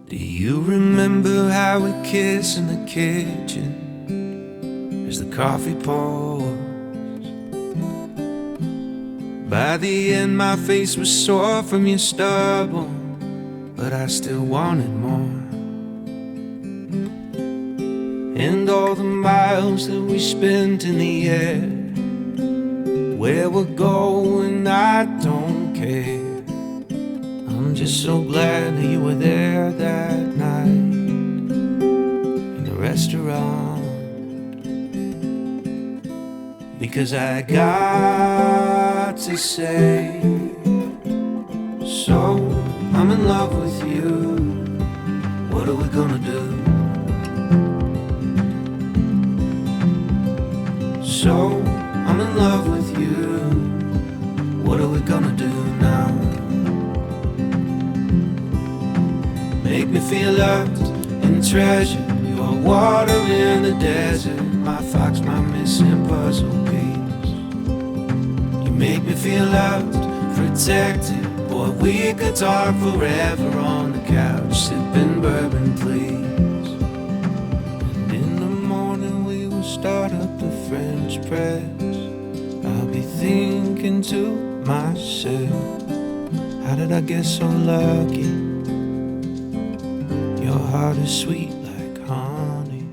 Do you remember how we kissed in the kitchen as the coffee pours? By the end my face was sore from your stubble, but I still wanted more. And all the miles that we spent in the air, where we're going I don't care. I'm just so glad that you were there that night in the restaurant, because I got to say, so I'm in love with you, what are we gonna do? So I'm in love with you, what are we gonna do now? Make me feel loved and treasured. You are water in the desert, my fox, my missing puzzle piece. You make me feel loved, protected. Boy, we could talk forever on the couch, sipping bourbon, please. And in the morning we will start up the French press. I'll be thinking to myself, how did I get so lucky? Your heart is sweet like honey.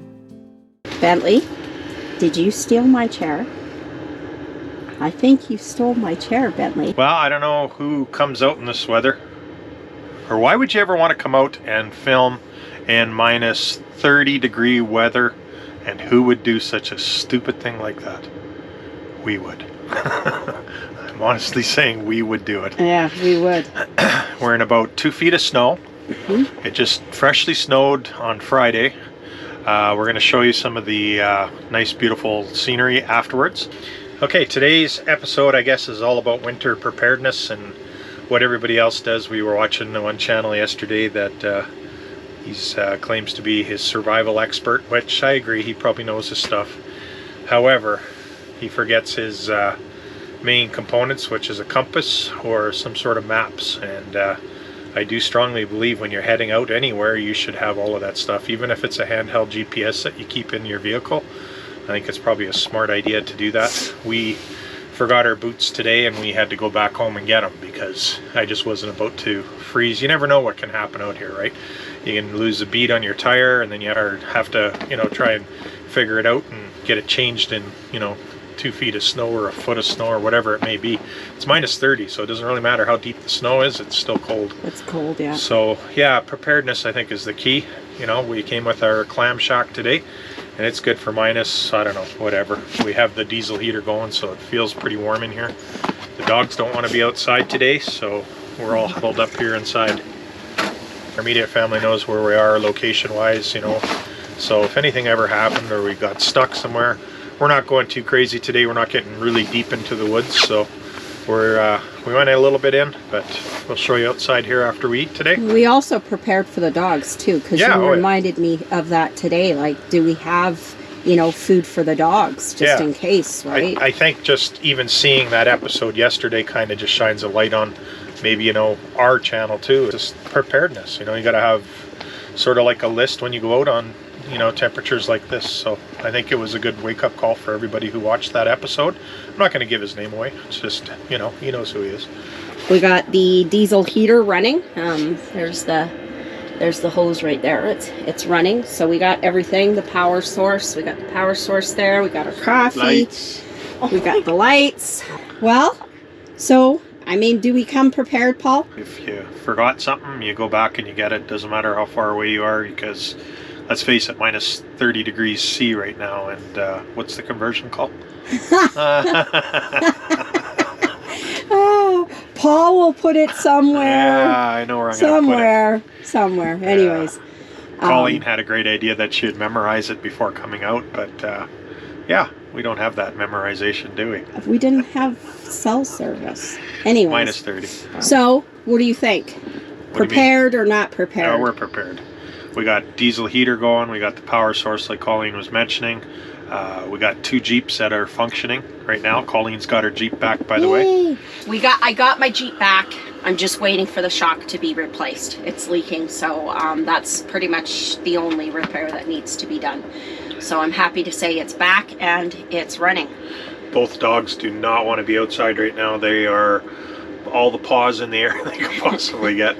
Bentley, did you steal my chair? I think you stole my chair, Bentley. Well, I don't know who comes out in this weather. Or why would you ever want to come out and film in minus 30-degree weather? And who would do such a stupid thing like that? We would. I'm honestly saying we would do it. Yeah, we would. We're in about 2 feet of snow. Mm-hmm. It just freshly snowed on Friday. We're going to show you some of the nice, beautiful scenery afterwards. Okay, today's episode, I guess, is all about winter preparedness and what everybody else does. We were watching one channel yesterday that he claims to be his survival expert, which I agree, he probably knows his stuff. However, he forgets his main components, which is a compass or some sort of maps. And I do strongly believe when you're heading out anywhere, you should have all of that stuff, even if it's a handheld GPS that you keep in your vehicle. I think it's probably a smart idea to do that. We forgot our boots today and we had to go back home and get them because I just wasn't about to freeze. You never know what can happen out here, right? You can lose a bead on your tire and then you have to, try and figure it out and get it changed in, 2 feet of snow or a foot of snow or whatever it may be. It's minus 30, so it doesn't really matter how deep the snow is, it's still cold. It's cold, yeah. So yeah, preparedness I think is the key. We came with our Clam shack today and it's good for minus, I don't know, whatever. We have the diesel heater going, so it feels pretty warm in here. The dogs don't want to be outside today, so we're all huddled up here inside. Our immediate family knows where we are location wise, so if anything ever happened or we got stuck somewhere, we're not going too crazy today. We're not getting really deep into the woods, so we went a little bit in, but we'll show you outside here after we eat today. We also prepared for the dogs too, because you reminded me of that today. Like, do we have, food for the dogs just in case, right? I think just even seeing that episode yesterday kind of just shines a light on maybe, our channel too. Just preparedness, you got to have sort of like a list when you go out on temperatures like this. So I think it was a good wake-up call for everybody who watched that episode. I'm not going to give his name away. It's just, he knows who he is. We got the diesel heater running. There's the hose right there. It's running. So we got everything. The power source. We got the power source there. We got our coffee. Lights. We got the lights. Well, so do we come prepared, Paul? If you forgot something, you go back and you get it. Doesn't matter how far away you are, because let's face it, minus 30 degrees C right now, and what's the conversion called? Oh, Paul will put it somewhere. Yeah, I know where I'm going to put it. Somewhere. Anyways. Colleen had a great idea that she'd memorize it before coming out, but yeah, we don't have that memorization, do we? We didn't have cell service. Anyways. Minus 30. So, what do you think? Prepared or not prepared? No, we're prepared. We got diesel heater going. We got the power source like Colleen was mentioning. We got 2 Jeeps that are functioning right now. Colleen's got her Jeep back, by the way. I got my Jeep back. I'm just waiting for the shock to be replaced. It's leaking, so that's pretty much the only repair that needs to be done. So I'm happy to say it's back and it's running. Both dogs do not want to be outside right now. They are all the paws in the air they could possibly get.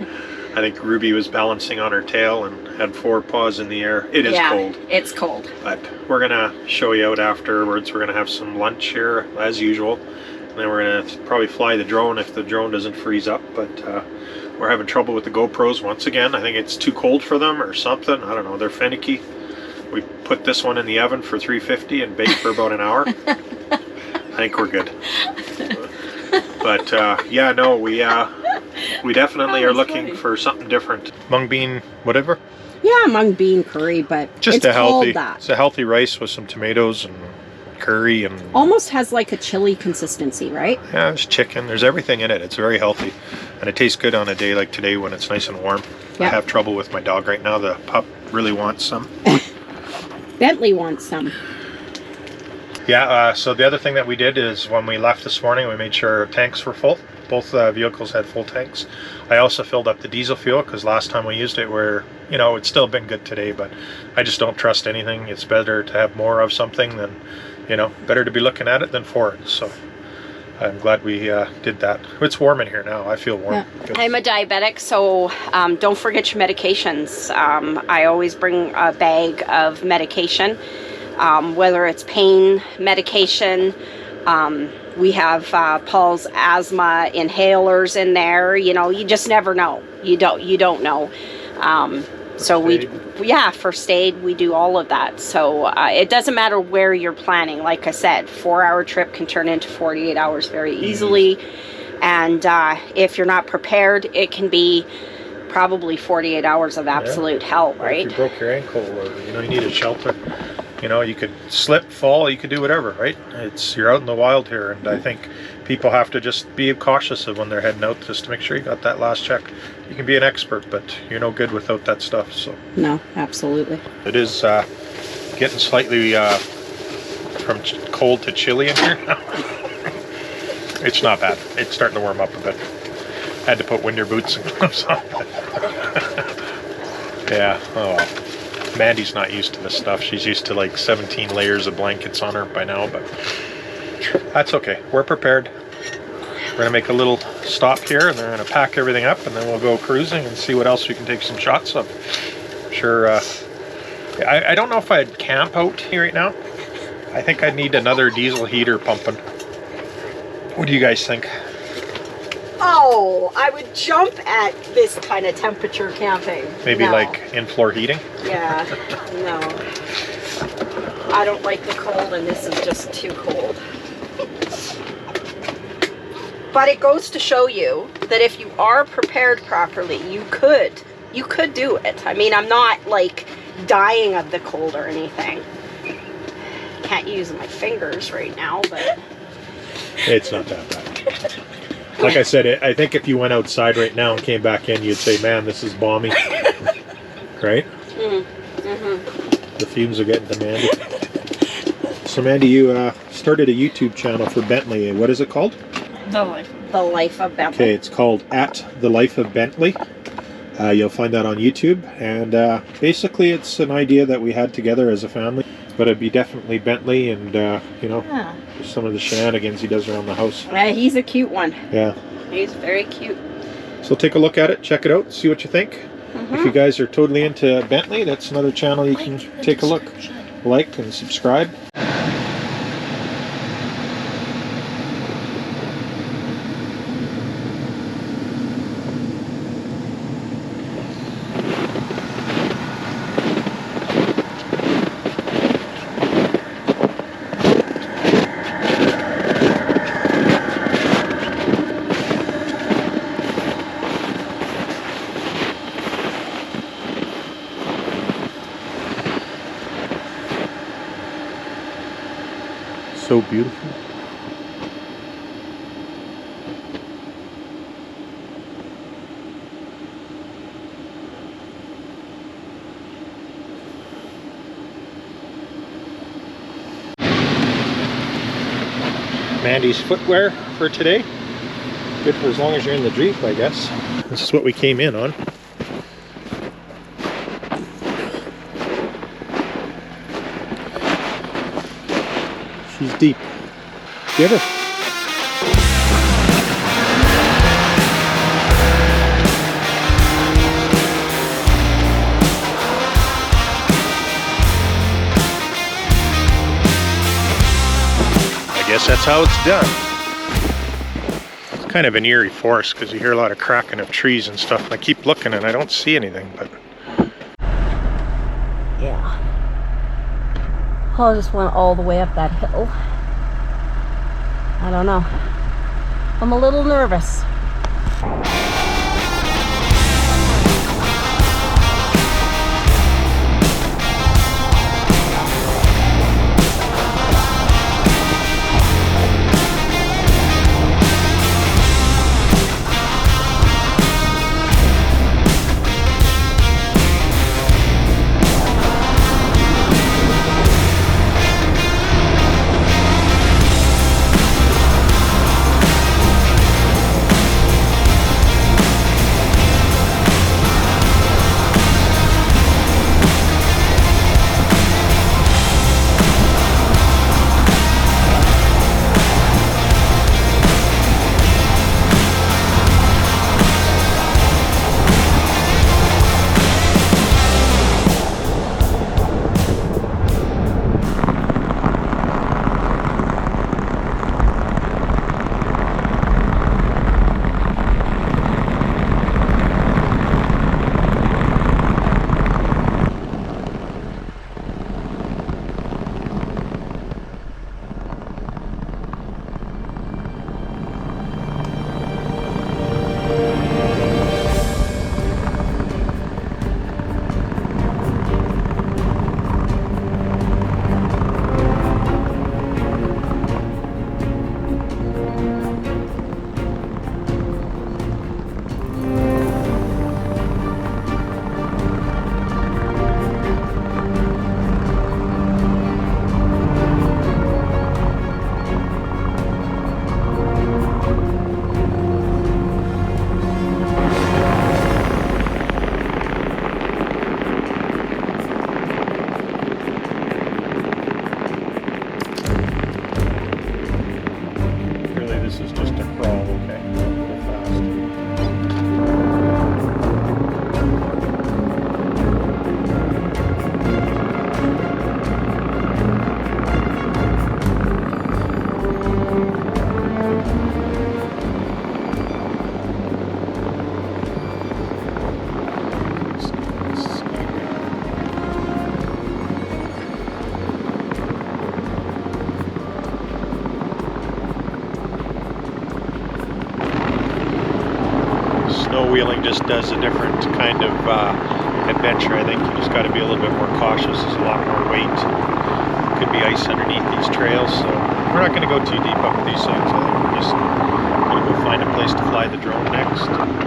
I think Ruby was balancing on her tail and had 4 paws in the air. It is cold. It's cold. But we're going to show you out afterwards. We're going to have some lunch here as usual. And then we're going to probably fly the drone if the drone doesn't freeze up. But we're having trouble with the GoPros once again. I think it's too cold for them or something. I don't know. They're finicky. We put this one in the oven for 350 and baked for about an hour. I think we're good. But yeah, no, we definitely are looking for something different. Mung bean, whatever. Yeah, mung bean curry, but just it's a healthy. that. It's a healthy rice with some tomatoes and curry and almost has like a chili consistency, right? Yeah, there's chicken. There's everything in it. It's very healthy, and it tastes good on a day like today when it's nice and warm. Yep. I have trouble with my dog right now. The pup really wants some. Bentley wants some. Yeah, so the other thing that we did is when we left this morning, we made sure our tanks were full. Both vehicles had full tanks. I also filled up the diesel fuel because last time we used it, it's still been good today, but I just don't trust anything. It's better to have more of something than, better to be looking at it than for it. So I'm glad we did that. It's warm in here now. I feel warm. Yeah. I'm a diabetic, so don't forget your medications. I always bring a bag of medication. Whether it's pain medication, we have Paul's asthma inhalers in there. You just never know. You don't know. So first aid, we do all of that. So it doesn't matter where you're planning. Like I said, 4-hour trip can turn into 48 hours very easily. And if you're not prepared, it can be probably 48 hours of absolute hell, right? If you broke your ankle or you need a shelter. You could slip, fall, you could do whatever, right? You're out in the wild here, and I think people have to just be cautious of when they're heading out, just to make sure you got that last check. You can be an expert, but you're no good without that stuff. So no, absolutely. It is getting slightly from cold to chilly in here now. It's not bad. It's starting to warm up a bit. Had to put winter boots and gloves on. Yeah. Oh. Mandy's not used to this stuff. She's used to like 17 layers of blankets on her by now, but that's okay. We're prepared. We're going to make a little stop here, and they're going to pack everything up, and then we'll go cruising and see what else we can take some shots of. Sure. I don't know if I'd camp out here right now. I think I'd need another diesel heater pumping. What do you guys think? Oh, I would jump at this kind of temperature camping. Maybe like in-floor heating? Yeah, no. I don't like the cold, and this is just too cold. But it goes to show you that if you are prepared properly, you could do it. I mean, I'm not like dying of the cold or anything. Can't use my fingers right now, but it's not that bad. Like I said, I think if you went outside right now and came back in, you'd say, man, this is balmy. Right? Mm-hmm. The fumes are getting demanded. So, Mandy, you started a YouTube channel for Bentley. What is it called? The Life of Bentley. Okay, it's called The Life of Bentley. You'll find that on YouTube. And basically, it's an idea that we had together as a family. But it'd be definitely Bentley and, some of the shenanigans he does around the house. He's a cute one. Yeah. He's very cute. So take a look at it, check it out, see what you think. Mm-hmm. If you guys are totally into Bentley, that's another channel you can take a look. Like and subscribe. So beautiful. Mandy's footwear for today. Good for as long as you're in the Jeep, I guess. This is what we came in on. She's deep. Get her. I guess that's how it's done. It's kind of an eerie forest because you hear a lot of cracking of trees and stuff. I keep looking and I don't see anything, but Yeah. I just went all the way up that hill. I don't know. I'm a little nervous. this is just a crawl, okay? Go fast. Snow wheeling just does a different kind of adventure. I think you just got to be a little bit more cautious. There's a lot more weight. Could be ice underneath these trails, so we're not going to go too deep up these things. I think we're just going to go find a place to fly the drone next.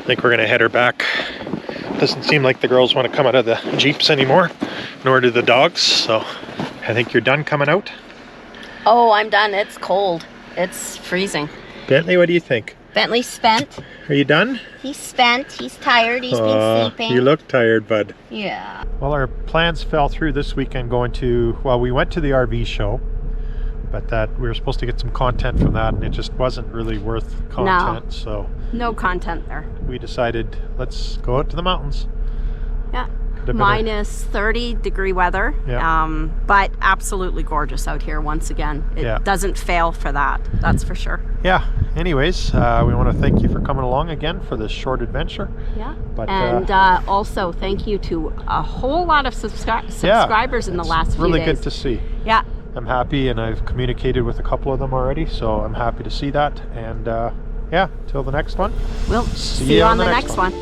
think we're gonna head her back. Doesn't seem like the girls want to come out of the Jeeps anymore, nor do the dogs, so I think you're done coming out. Oh, I'm done. It's cold. It's freezing. Bentley, what do you think? Bentley's spent. Are you done? He's spent. He's tired. He's been sleeping. You look tired, bud. Yeah. Well, our plans fell through this weekend going to, well, we went to the RV show, but that we were supposed to get some content from that, and it just wasn't really worth content. So no content there. we decided, let's go out to the mountains. Yeah. Minus 30-degree weather, Yeah. but absolutely gorgeous out here once again. It doesn't fail for that, that's for sure. Yeah. Anyways, we want to thank you for coming along again for this short adventure. Yeah. But, and also thank you to a whole lot of subscribers in the last few days. Really good to see. Yeah. I'm happy, and I've communicated with a couple of them already, so I'm happy to see that. And yeah, till the next one. We'll see you on the next one.